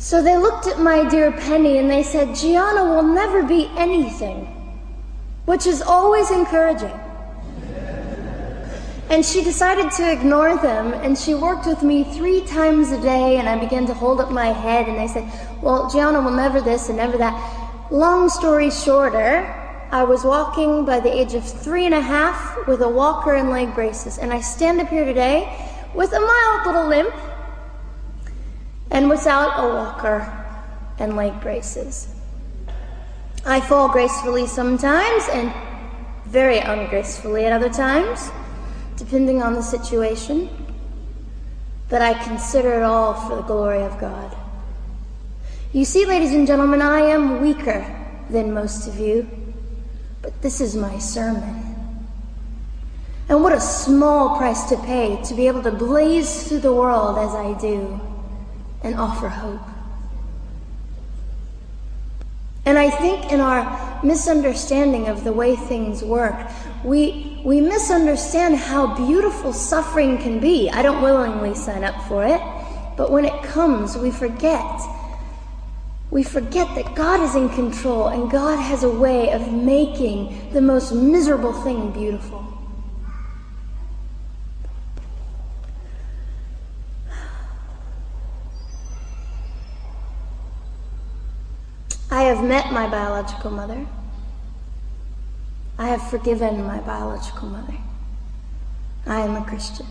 So they looked at my dear Penny and they said, Gianna will never be anything, which is always encouraging. And she decided to ignore them, and she worked with me 3 times a day, and I began to hold up my head, and they said, well, Gianna will never this and never that. Long story shorter, I was walking by the age of 3.5 with a walker and leg braces, and I stand up here today with a mild little limp and without a walker and leg braces. I fall gracefully sometimes and very ungracefully at other times, depending on the situation, but I consider it all for the glory of God. You see, ladies and gentlemen, I am weaker than most of you, but this is my sermon. And what a small price to pay to be able to blaze through the world as I do and offer hope. And I think in our misunderstanding of the way things work, we misunderstand how beautiful suffering can be. I don't willingly sign up for it, but when it comes, we forget. We forget that God is in control and God has a way of making the most miserable thing beautiful. I have met my biological mother. I have forgiven my biological mother. I am a Christian.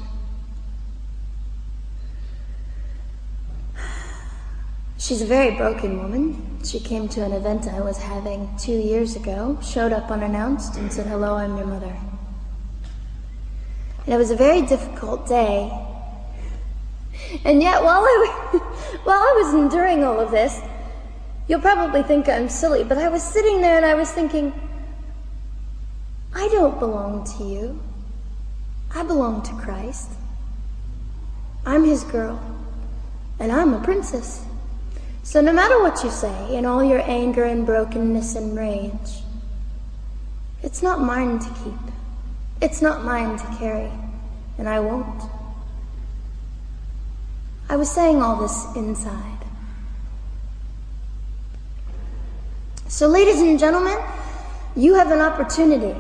She's a very broken woman. She came to an event I was having 2 years ago, showed up unannounced, and said, hello, I'm your mother. And it was a very difficult day. And yet, while I was enduring all of this, you'll probably think I'm silly, but I was sitting there and I was thinking, I don't belong to you. I belong to Christ. I'm his girl, and I'm a princess. So no matter what you say, in all your anger and brokenness and rage, it's not mine to keep. It's not mine to carry, and I won't. I was saying all this inside. So ladies and gentlemen, you have an opportunity.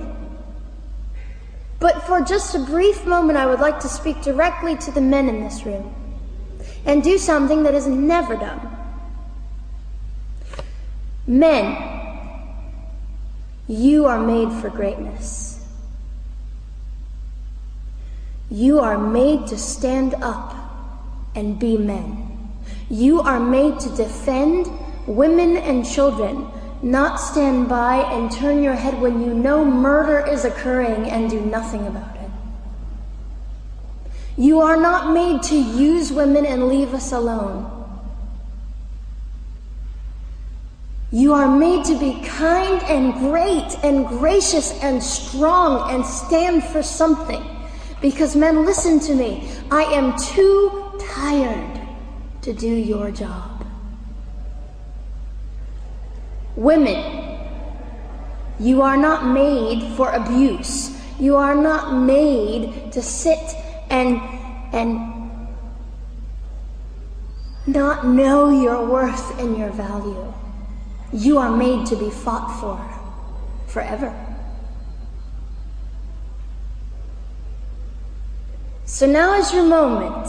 But for just a brief moment, I would like to speak directly to the men in this room and do something that is never done. Men, you are made for greatness. You are made to stand up and be men. You are made to defend women and children, not stand by and turn your head when you know murder is occurring and do nothing about it. You are not made to use women and leave us alone. You are made to be kind and great and gracious and strong and stand for something. Because men, listen to me, I am too tired to do your job. Women, you are not made for abuse. You are not made to sit and not know your worth and your value. You are made to be fought for forever. So now is your moment.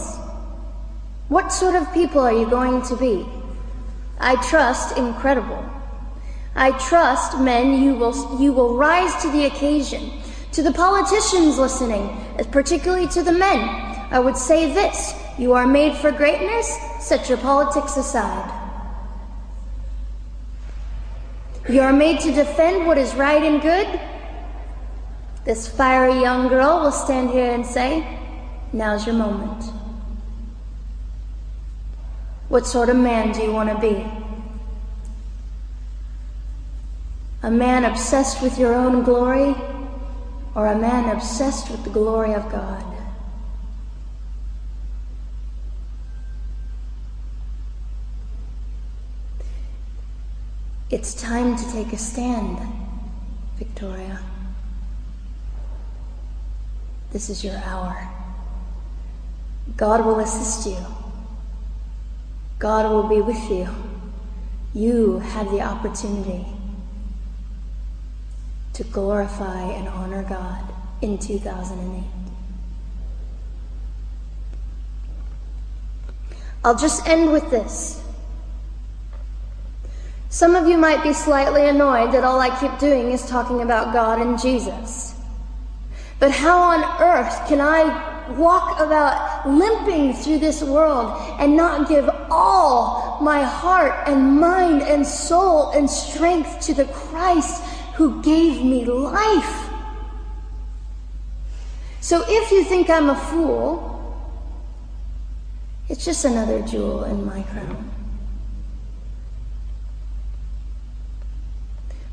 What sort of people are you going to be? I trust incredible. I trust, men, you will rise to the occasion. To the politicians listening, particularly to the men, I would say this: you are made for greatness, set your politics aside. You are made to defend what is right and good. This fiery young girl will stand here and say, now's your moment. What sort of man do you want to be? A man obsessed with your own glory, or a man obsessed with the glory of God? It's time to take a stand, Victoria. This is your hour. God will assist you. God will be with you. You have the opportunity to glorify and honor God in 2008. I'll just end with this. Some of you might be slightly annoyed that all I keep doing is talking about God and Jesus. But how on earth can I walk about limping through this world and not give all my heart and mind and soul and strength to the Christ who gave me life? So if you think I'm a fool, it's just another jewel in my crown.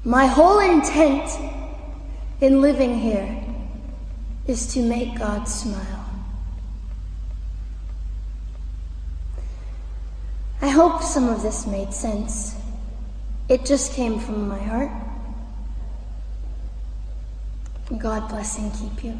My whole intent in living here is to make God smile. I hope some of this made sense. It just came from my heart. God bless and keep you.